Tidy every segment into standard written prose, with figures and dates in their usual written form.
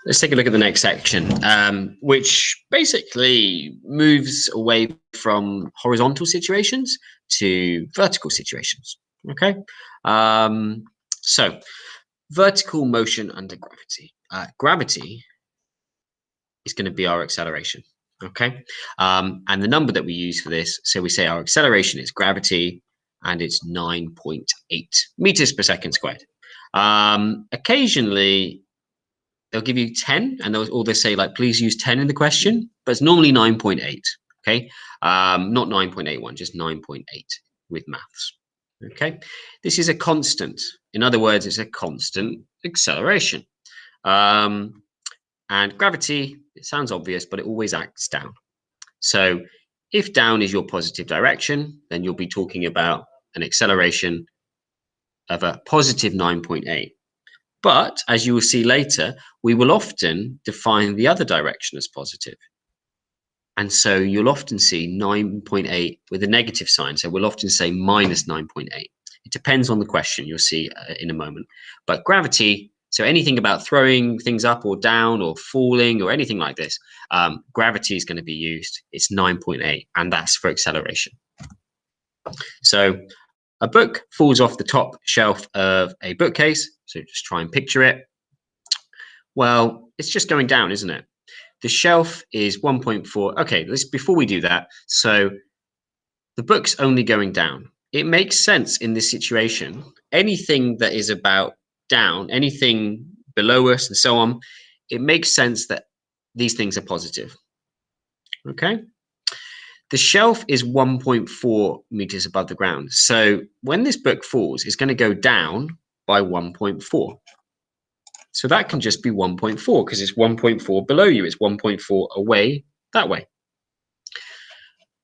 Let's take a look at the next section, which basically moves away from horizontal situations to vertical situations. Okay, so vertical motion under gravity. Gravity is going to be our acceleration. Okay, and the number that we use for this, so we say our acceleration is gravity, and it's 9.8 meters per second squared. Occasionally, they'll give you 10, and or they say like, please use 10 in the question, but it's normally 9.8. Okay, not 9.81, just 9.8 with maths. Okay, this is a constant. In other words, it's a constant acceleration. And gravity, it sounds obvious, but it always acts down. So if down is your positive direction, then you'll be talking about an acceleration of a positive 9.8. But as you will see later, we will often define the other direction as positive. And so you'll often see 9.8 with a negative sign. So we'll often say minus 9.8. It depends on the question, you'll see in a moment. But gravity, so anything about throwing things up or down or falling or anything like this, gravity is going to be used. It's 9.8, and that's for acceleration. So a book falls off the top shelf of a bookcase. So just try and picture it. Well, it's just going down, isn't it? The shelf is 1.4. Okay, before we do that, so the book's only going down. It makes sense in this situation. Anything that is about down, anything below us and so on, it makes sense that these things are positive. Okay? The shelf is 1.4 meters above the ground. So when this book falls, it's going to go down by 1.4. So that can just be 1.4 because it's 1.4 below you. It's 1.4 away that way.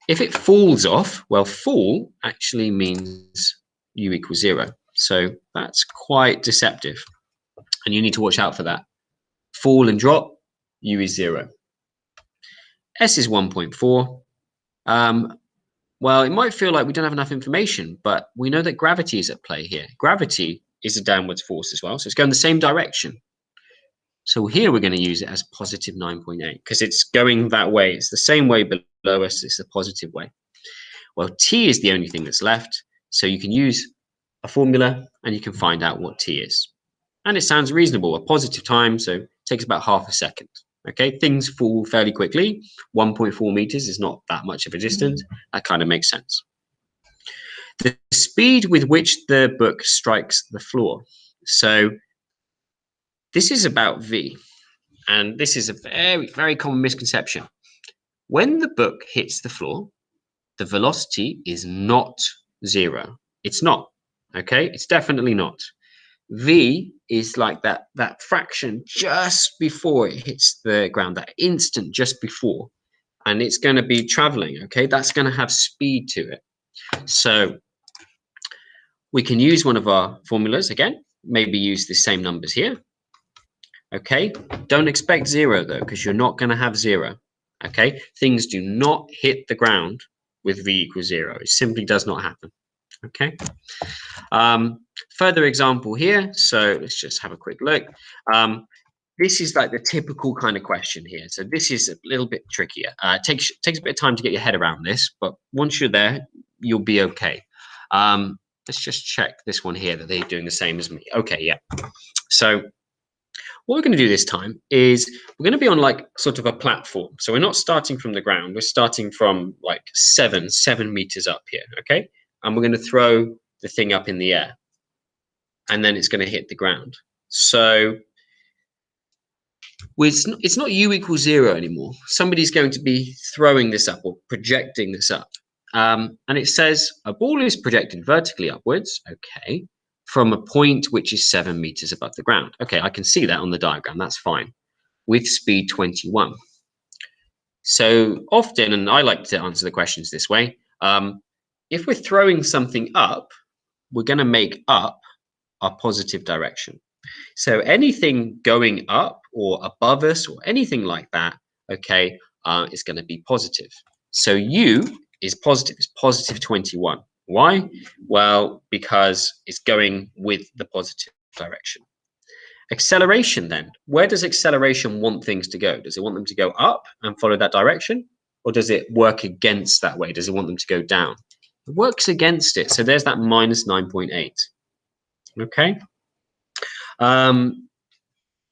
If it falls off, well, fall actually means u equals 0. So that's quite deceptive. And you need to watch out for that. Fall and drop, u is 0. S is 1.4. Well, it might feel like we don't have enough information, but we know that gravity is at play here. Gravity is a downwards force as well, so it's going the same direction. So here we're going to use it as positive 9.8 because it's going that way. It's the same way below us. It's the positive way. Well, t is the only thing that's left, so you can use a formula and you can find out what t is. And it sounds reasonable, a positive time, so it takes about half a second. Okay, things fall fairly quickly. 1.4 meters is not that much of a distance. That kind of makes sense. The speed with which the book strikes the floor. So this is about v, and this is a very, very common misconception. When the book hits the floor, the velocity is not 0. It's not, okay? It's definitely not. V is like that fraction just before it hits the ground, that instant just before, and it's going to be traveling, okay? That's going to have speed to it. So we can use one of our formulas again, maybe use the same numbers here. Okay, don't expect 0 though, because you're not going to have 0. Okay, things do not hit the ground with v equals 0. It simply does not happen. Okay, further example here. So let's just have a quick look. This is like the typical kind of question here. So this is a little bit trickier. It takes a bit of time to get your head around this, but once you're there, you'll be okay. Let's just check this one here that they're doing the same as me. Okay, yeah. So what we're going to do this time is we're going to be on like sort of a platform. So we're not starting from the ground. We're starting from like 7 meters up here, okay? And we're going to throw the thing up in the air. And then it's going to hit the ground. So it's not u equals 0 anymore. Somebody's going to be throwing this up or projecting this up. And it says a ball is projected vertically upwards, okay, from a point which is 7 meters above the ground. Okay, I can see that on the diagram, that's fine, with speed 21. So often, and I like to answer the questions this way, if we're throwing something up, we're going to make up our positive direction. So anything going up or above us or anything like that, okay, is going to be positive. So u is positive, it's positive 21. Why? Well, because it's going with the positive direction. Acceleration then. Where does acceleration want things to go? Does it want them to go up and follow that direction? Or does it work against that way? Does it want them to go down? It works against it. So there's that minus 9.8. Okay.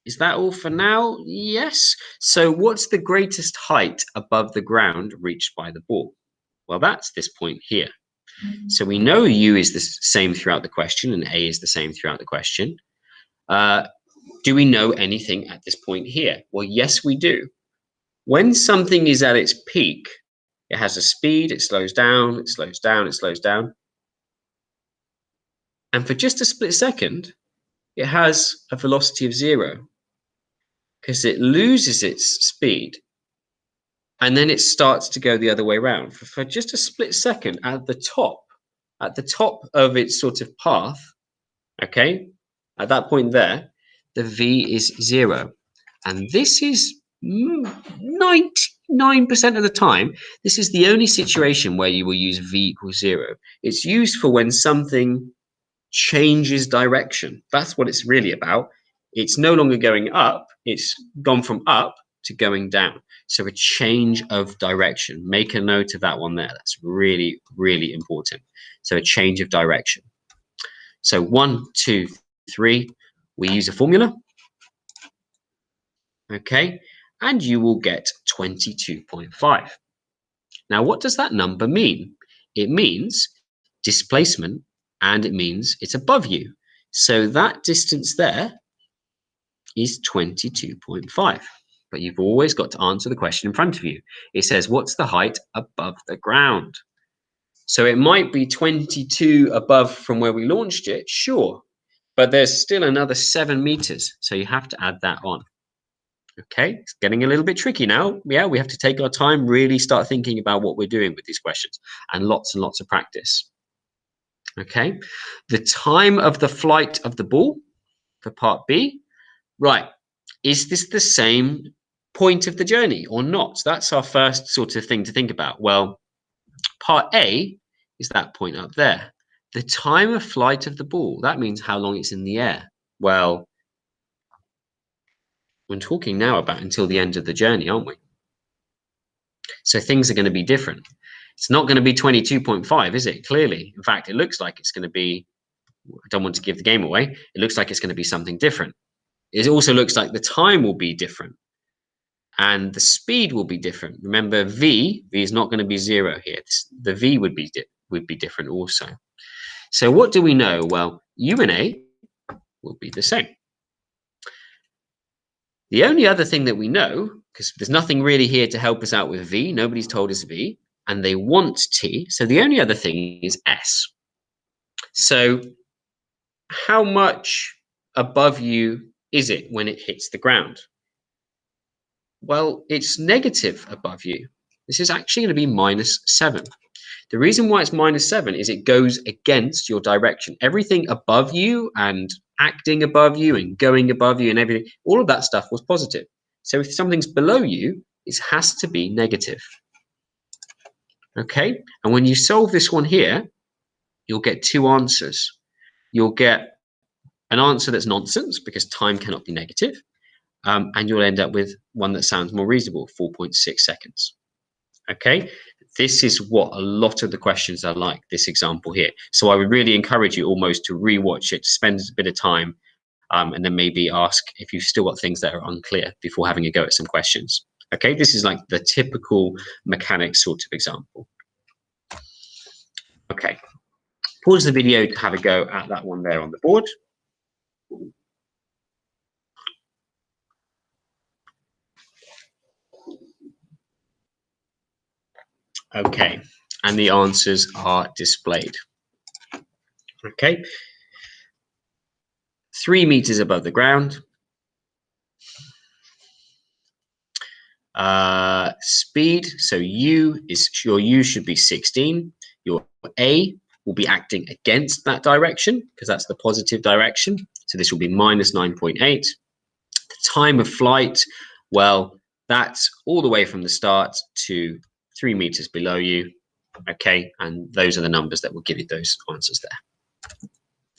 Is that all for now? Yes. So what's the greatest height above the ground reached by the ball? Well, that's this point here. So we know U is the same throughout the question and A is the same throughout the question. Do we know anything at this point here? Well, yes, we do. When something is at its peak, it has a speed, it slows down, it slows down, it slows down. And for just a split second, it has a velocity of 0 because it loses its speed and then it starts to go the other way around. For just a split second at the top of its sort of path, okay, at that point there, the V is 0. And this is 99% of the time, this is the only situation where you will use V equals 0. It's used for when something changes direction. That's what it's really about. It's no longer going up. It's gone from up to going down. So a change of direction. Make a note of that one there. That's really, really important. So a change of direction. So 1, 2, 3, we use a formula. Okay, and you will get 22.5. Now, what does that number mean? It means displacement, and it means it's above you. So that distance there is 22.5. But you've always got to answer the question in front of you. It says, what's the height above the ground? So it might be 22 above from where we launched it, sure. But there's still another 7 meters. So you have to add that on. Okay, it's getting a little bit tricky now. Yeah, we have to take our time, really start thinking about what we're doing with these questions, and lots of practice. Okay, the time of the flight of the ball for part B. Right, is this the same point of the journey or not? That's our first sort of thing to think about. Well, part A is that point up there. The time of flight of the ball, that means how long it's in the air. Well, we're talking now about until the end of the journey, aren't we? So things are going to be different. It's not going to be 22.5, is it? Clearly. In fact, it looks like it's going to be, I don't want to give the game away, it looks like it's going to be something different. It also looks like the time will be different. And the speed will be different. Remember, V is not going to be 0 here. The V would be different also. So what do we know? Well, U and A will be the same. The only other thing that we know, because there's nothing really here to help us out with V, nobody's told us V, and they want T, so the only other thing is S. So how much above you is it when it hits the ground? Well, it's negative above you. This is actually going to be -7. The reason why it's -7 is it goes against your direction. Everything above you and acting above you and going above you and everything, all of that stuff was positive. So if something's below you, it has to be negative. Okay, and when you solve this one here, you'll get 2 answers. You'll get an answer that's nonsense because time cannot be negative, and you'll end up with one that sounds more reasonable, 4.6 seconds. Okay, this is what a lot of the questions are like, this example here. So I would really encourage you almost to rewatch it, spend a bit of time, and then maybe ask if you've still got things that are unclear before having a go at some questions. Okay, this is like the typical mechanics sort of example. Okay, pause the video to have a go at that one there on the board. Okay, and the answers are displayed. Okay, 3 meters above the ground. Speed, so your U should be 16. Your A will be acting against that direction because that's the positive direction. So this will be -9.8. The time of flight, well, that's all the way from the start to 3 meters below you. Okay, and those are the numbers that will give you those answers there.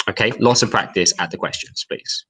Okay, lots of practice at the questions, please.